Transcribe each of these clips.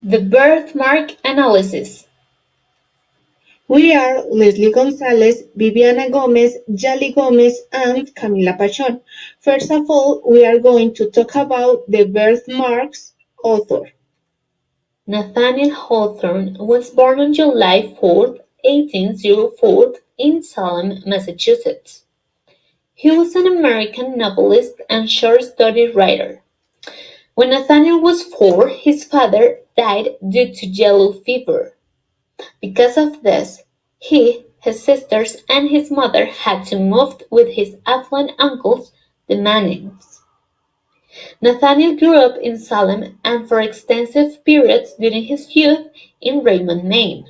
The Birthmark-Analysis. We are Leslie Gonzalez, Viviana Gomez, Yali Gomez, and Camila Pachon. First of all, we are going to talk about the birthmarks author. Nathaniel Hawthorne was born on July 4, 1804, in Salem, Massachusetts. He was an American novelist and short story writer. When Nathaniel was 4, his father died due to yellow fever. Because of this, he, his sisters, and his mother had to move with his affluent uncles, the Mannings. Nathaniel grew up in Salem and for extensive periods during his youth in Raymond, Maine.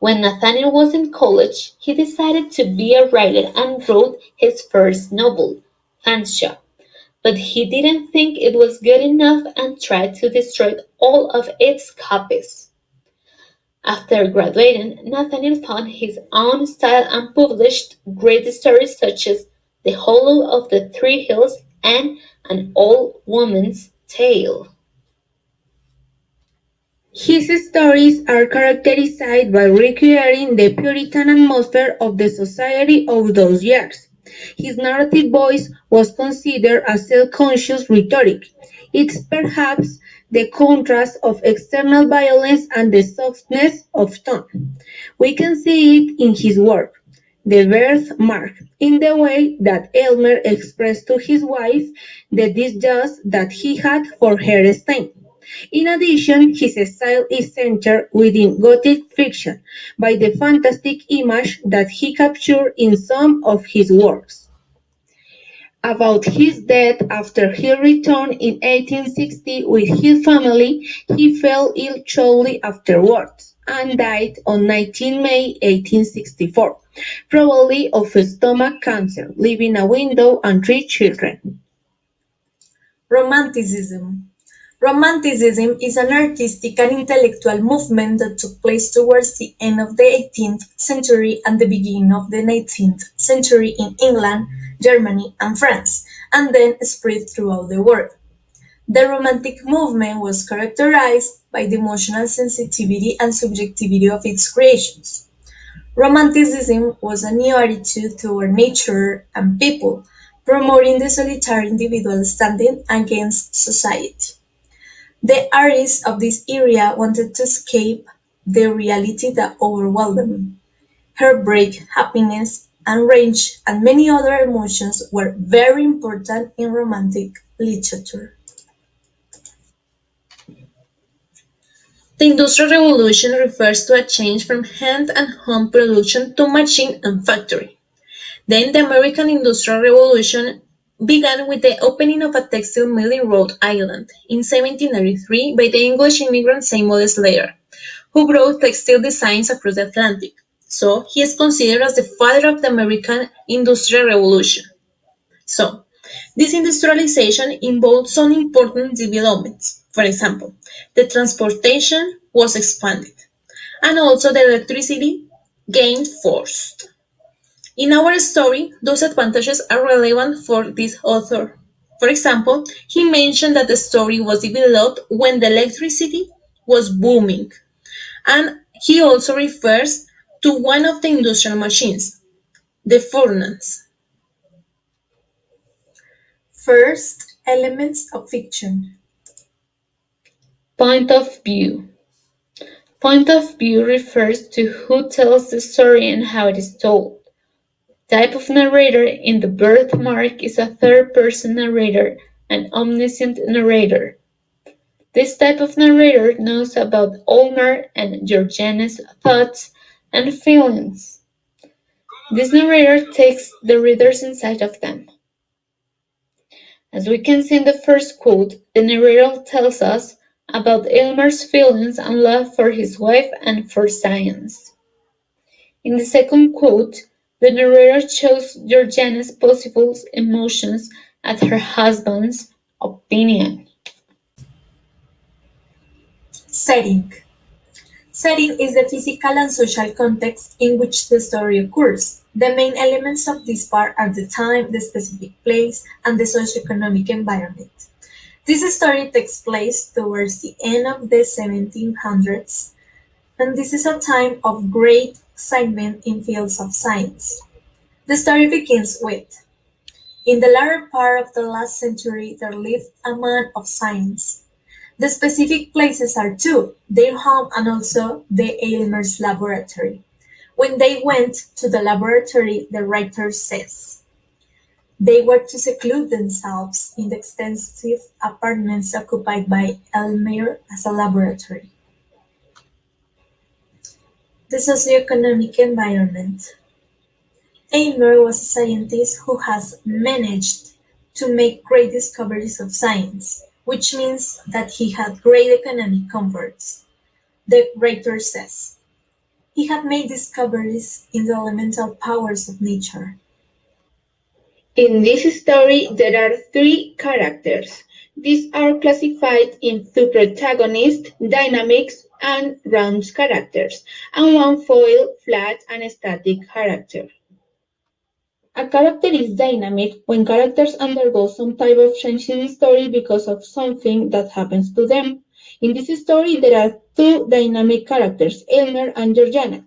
When Nathaniel was in college, he decided to be a writer and wrote his first novel, Fanshawe, but he didn't think it was good enough and tried to destroy all of its copies. After graduating, Nathaniel found his own style and published great stories such as The Hollow of the Three Hills and An Old Woman's Tale. His stories are characterized by recreating the Puritan atmosphere of the society of those years. His narrative voice was considered a self-conscious rhetoric. It's perhaps the contrast of external violence and the softness of tone. We can see it in his work, The Birthmark, in the way that Elmer expressed to his wife the disgust that he had for her stain. In addition, his style is centered within Gothic fiction by the fantastic image that he captured in some of his works. About his death after he returned in 1860 with his family, he fell ill shortly afterwards and died on 19 May 1864, probably of stomach cancer, leaving a widow and 3 children. Romanticism. Romanticism is an artistic and intellectual movement that took place towards the end of the 18th century and the beginning of the 19th century in England, Germany, and France, and then spread throughout the world. The Romantic movement was characterized by the emotional sensitivity and subjectivity of its creations. Romanticism was a new attitude toward nature and people, promoting the solitary individual standing against society. The artists of this era wanted to escape the reality that overwhelmed them. Heartbreak, happiness, and rage, and many other emotions were very important in Romantic literature. The Industrial Revolution refers to a change from hand and home production to machine and factory. Then the American Industrial Revolution began with the opening of a textile mill in Rhode Island in 1793 by the English immigrant Samuel Slater, who brought textile designs across the Atlantic. So he is considered as the father of the American Industrial Revolution. So, this industrialization involved some important developments. For example, the transportation was expanded, and also the electricity gained force. In our story, those advantages are relevant for this author. For example, he mentioned that the story was developed when the electricity was booming, and he also refers to one of the industrial machines, the furnace. First, elements of fiction. Point of view. Point of view refers to who tells the story and how it is told. Type of narrator in the birthmark is a third-person narrator, an omniscient narrator. This type of narrator knows about Olmer and Georgiana's thoughts and feelings. This narrator takes the readers inside of them. As we can see in the first quote, the narrator tells us about Elmer's feelings and love for his wife and for science. In the second quote, the narrator shows Georgiana's possible emotions at her husband's opinion. Setting. Setting is the physical and social context in which the story occurs. The main elements of this part are the time, the specific place, and the socioeconomic environment. This story takes place towards the end of the 1700s, and this is a time of great excitement in fields of science. The story begins with: in the latter part of the last century there lived a man of science. The specific places are two, their home and also the Aylmer's laboratory. When they went to the laboratory, the writer says, they were to seclude themselves in the extensive apartments occupied by Aylmer as a laboratory. The socioeconomic environment. Aylmer was a scientist who has managed to make great discoveries of science, which means that he had great economic comforts. The writer says, he had made discoveries in the elemental powers of nature. In this story, there are three characters. These are classified into protagonist, dynamics, and round characters, and one foil, flat, and static character. A character is dynamic when characters undergo some type of change in the story because of something that happens to them. In this story, there are two dynamic characters, Elmer and Georgiana.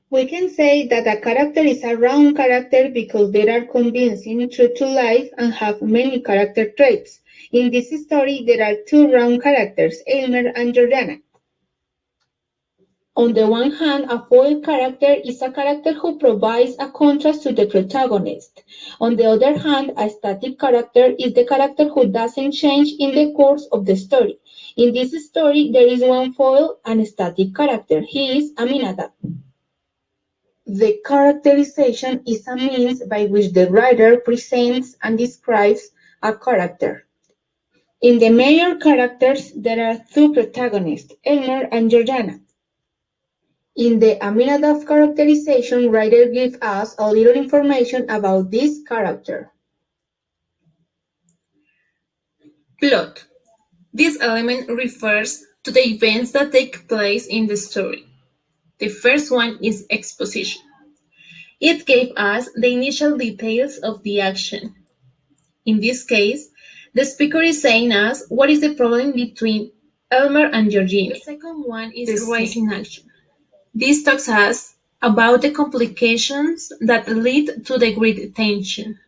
We can say that a character is a round character because they are convincing, true to life, and have many character traits. In this story, there are two round characters, Elmer and Georgiana. On the one hand, a foil character is a character who provides a contrast to the protagonist. On the other hand, a static character is the character who doesn't change in the course of the story. In this story, there is one foil and a static character. He is Aminadab. The characterization is a means by which the writer presents and describes a character. In the major characters, there are two protagonists, Elmer and Georgiana. In the Aminadab characterization, writer gives us a little information about this character. Plot. This element refers to the events that take place in the story. The first one is exposition. It gave us the initial details of the action. In this case, the speaker is saying us what is the problem between Elmer and Georgina. The second one is the rising action. This talks us about the complications that lead to the great tension.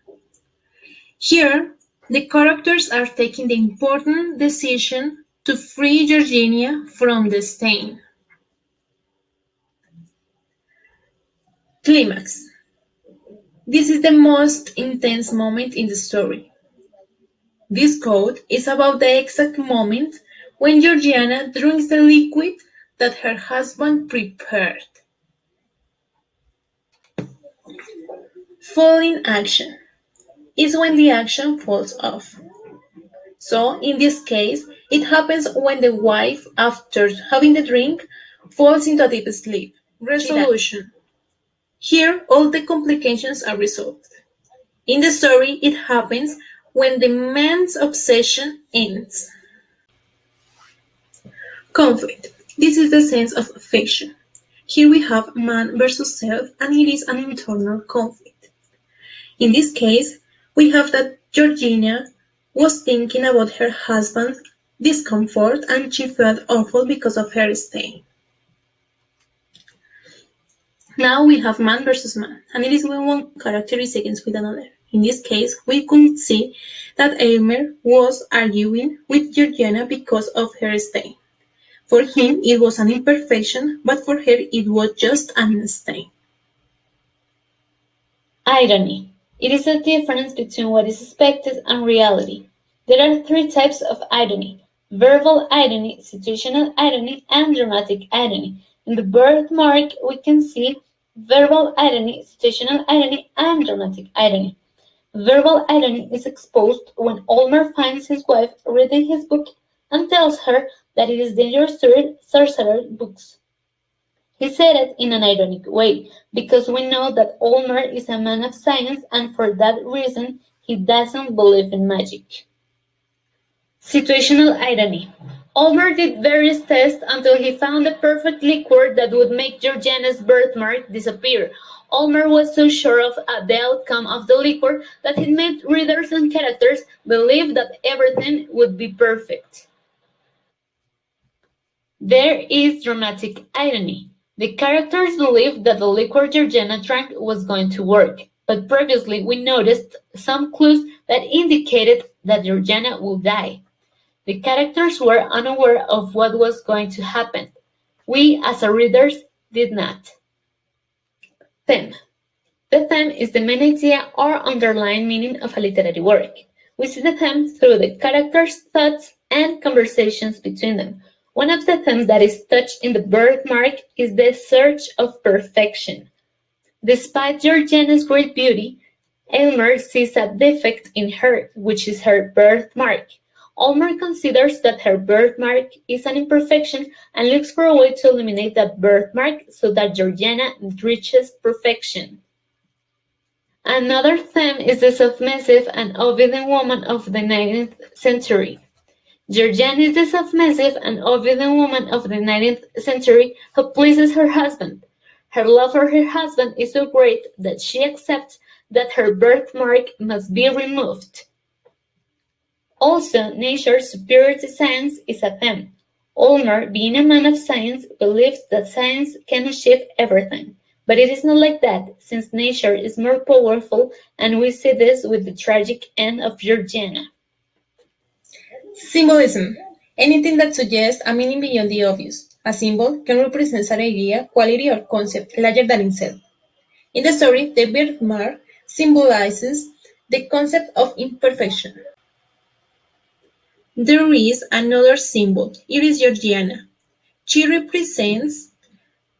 Here, the characters are taking the important decision to free Georgina from the stain. Climax. This is the most intense moment in the story. This quote is about the exact moment when Georgiana drinks the liquid that her husband prepared. Falling action is when the action falls off. So, in this case, it happens when the wife, after having the drink, falls into a deep sleep. Resolution. Here, all the complications are resolved. In the story, it happens when the man's obsession ends. Conflict. This is the sense of fiction. Here we have man versus self, and it is an internal conflict. In this case, we have that Georgina was thinking about her husband's discomfort and she felt awful because of her stay. Now we have man versus man, and it is when one character is against with another. In this case, we could see that Elmer was arguing with Georgiana because of her stay. For him, it was an imperfection, but for her, it was just an stain. Irony. It is the difference between what is expected and reality. There are three types of irony: verbal irony, situational irony, and dramatic irony. In the birthmark, we can see verbal irony, situational irony, and dramatic irony. Verbal irony is exposed when Olmer finds his wife reading his book and tells her that it is dangerous to read sorcerer books. He said it in an ironic way, because we know that Olmer is a man of science and for that reason he doesn't believe in magic. Situational irony. Olmer did various tests until he found the perfect liquor that would make Georgiana's birthmark disappear. Ulmer was so sure of the outcome of the liquor that he made readers and characters believe that everything would be perfect. There is dramatic irony. The characters believed that the liquor Georgiana drank was going to work, but previously we noticed some clues that indicated that Georgiana would die. The characters were unaware of what was going to happen. We, as a readers, did not. Theme. The theme is the main idea or underlying meaning of a literary work. We see the theme through the characters' thoughts and conversations between them. One of the themes that is touched in the birthmark is the search of perfection. Despite Georgiana's great beauty, Aylmer sees a defect in her, which is her birthmark. Aylmer considers that her birthmark is an imperfection and looks for a way to eliminate that birthmark so that Georgiana reaches perfection. Another theme is the submissive and obedient woman of the 19th century. Georgiana is the submissive and obedient woman of the 19th century who pleases her husband. Her love for her husband is so great that she accepts that her birthmark must be removed. Also, nature's superior to science is a theme. Ulmer, being a man of science, believes that science can achieve everything. But it is not like that, since nature is more powerful, and we see this with the tragic end of Georgiana. Symbolism. Anything that suggests a meaning beyond the obvious. A symbol can represent an idea, quality, or concept larger than itself. In the story, the birthmark symbolizes the concept of imperfection. There is another symbol. It is Georgiana. She represents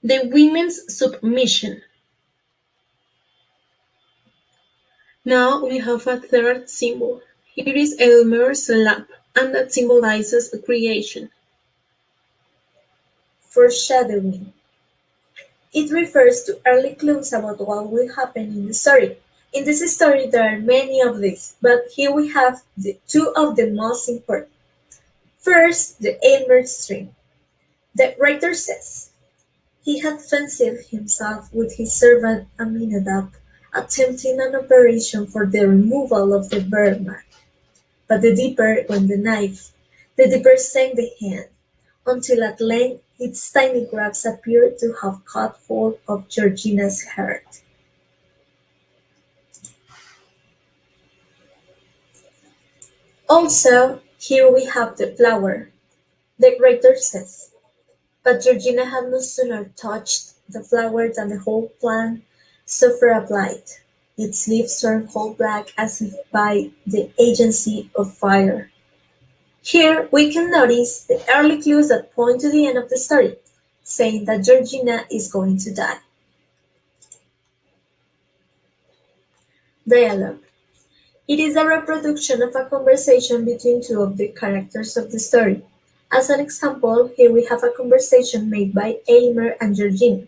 the women's submission. Now we have a third symbol. It is Elmer's lamp, and that symbolizes creation. Foreshadowing. It refers to early clues about what will happen in the story. In this story there are many of these, but here we have two of the most important. First, the Aylmer string. The writer says, "He had fancied himself with his servant Aminadab, attempting an operation for the removal of the birthmark. But the deeper went the knife, the deeper sank the hand, until at length its tiny grasp appeared to have caught hold of Georgina's heart." Also, here we have the flower. The writer says, "But Georgina had no sooner touched the flower than the whole plant suffered a blight. Its leaves turned coal-black as if by the agency of fire." Here we can notice the early clues that point to the end of the story, saying that Georgina is going to die. Dialogue. It is a reproduction of a conversation between two of the characters of the story. As an example, here we have a conversation made by Aylmer and Georgina.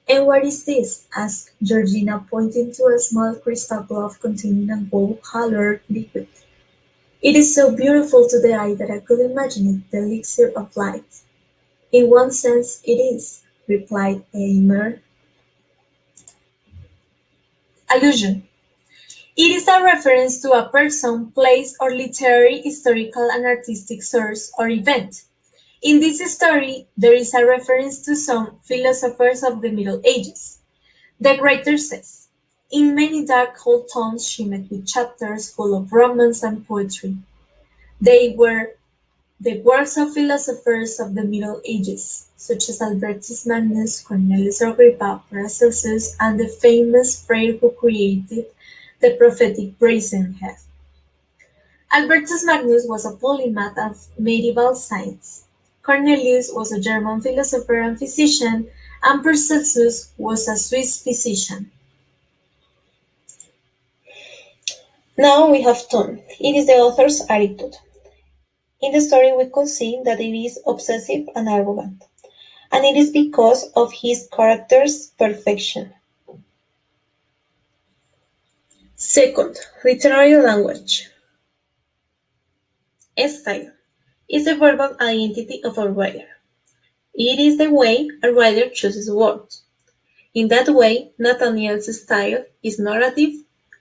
"And what is this?" asked Georgina, pointing to a small crystal glove containing a gold-colored liquid. "It is so beautiful to the eye that I could imagine it the elixir of life." "In one sense it is," replied Aylmer. Allusion. It is a reference to a person, place, or literary, historical, and artistic source or event. In this story, there is a reference to some philosophers of the Middle Ages. The writer says, "In many dark old tomes she met with chapters full of romance and poetry. They were the works of philosophers of the Middle Ages, such as Albertus Magnus, Cornelius Agrippa, Paracelsus, and the famous friar who created the prophetic brazen head. Albertus Magnus was a polymath of medieval science. Cornelius was a German philosopher and physician, and Paracelsus was a Swiss physician." Now we have tone. It is the author's attitude. In the story, we could see that it is obsessive and arrogant, and it is because of his character's perfection. Second, literary language. Style is the verbal identity of a writer. It is the way a writer chooses words. In that way, Nathaniel's style is narrative,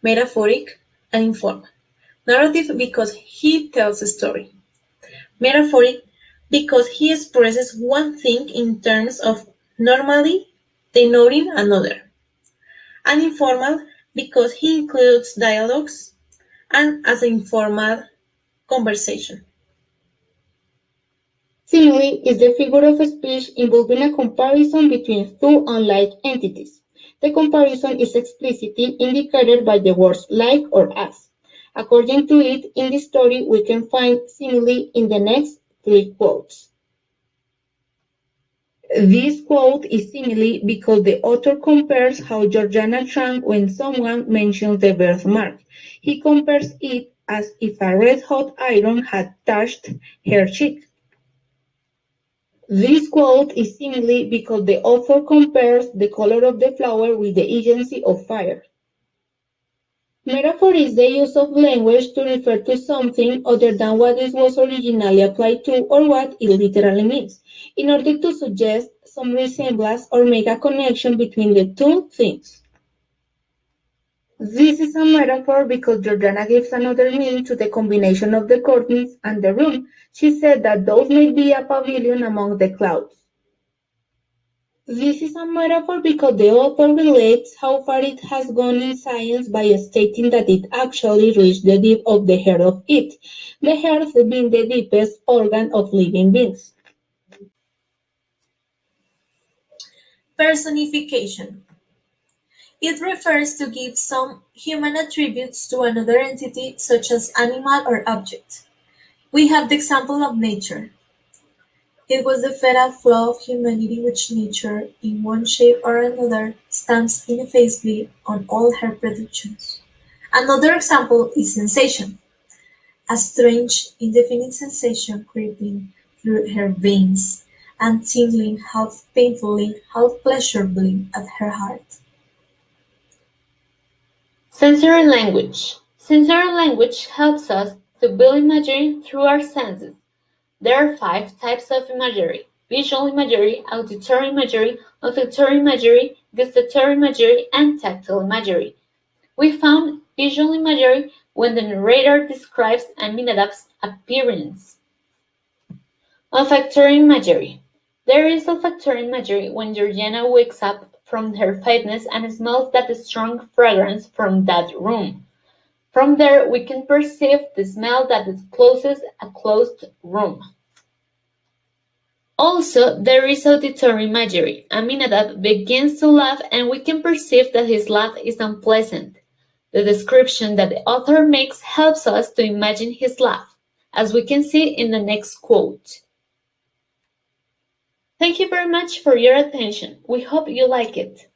metaphoric, and informal. Narrative because he tells a story. Metaphoric because he expresses one thing in terms of normally denoting another. And informal because he includes dialogues and as an informal conversation. Simile is the figure of speech involving a comparison between two unlike entities. The comparison is explicitly indicated by the words like or as. According to it, in the story, we can find simile in the next three quotes. This quote is simile because the author compares how Georgiana shrank when someone mentions the birthmark. He compares it as if a red-hot iron had touched her cheek. This quote is simile because the author compares the color of the flower with the agency of fire. Metaphor is the use of language to refer to something other than what it was originally applied to or what it literally means, in order to suggest some resemblance or make a connection between the two things. This is a metaphor because Georgiana gives another meaning to the combination of the curtains and the room. She said that those may be a pavilion among the clouds. This is a metaphor because the author relates how far it has gone in science by stating that it actually reached the deep of the heart of it, the heart being the deepest organ of living beings. Personification. It refers to give some human attributes to another entity such as animal or object. We have the example of nature. It was the fatal flaw of humanity which nature, in one shape or another, stands ineffaceably on all her productions. Another example is sensation, a strange, indefinite sensation creeping through her veins and tingling half painfully, half pleasurably at her heart. Sensory language. Sensory language helps us to build imagery through our senses. There are 5 types of imagery: visual imagery, auditory imagery, olfactory imagery, gustatory imagery, and tactile imagery. We found visual imagery when the narrator describes Aminadab's appearance. Olfactory imagery. There is olfactory imagery when Georgiana wakes up from her fitness and smells that strong fragrance from that room. From there, we can perceive the smell that closes a closed room. Also, there is auditory imagery. Aminadab begins to laugh and we can perceive that his laugh is unpleasant. The description that the author makes helps us to imagine his laugh, as we can see in the next quote. Thank you very much for your attention. We hope you like it.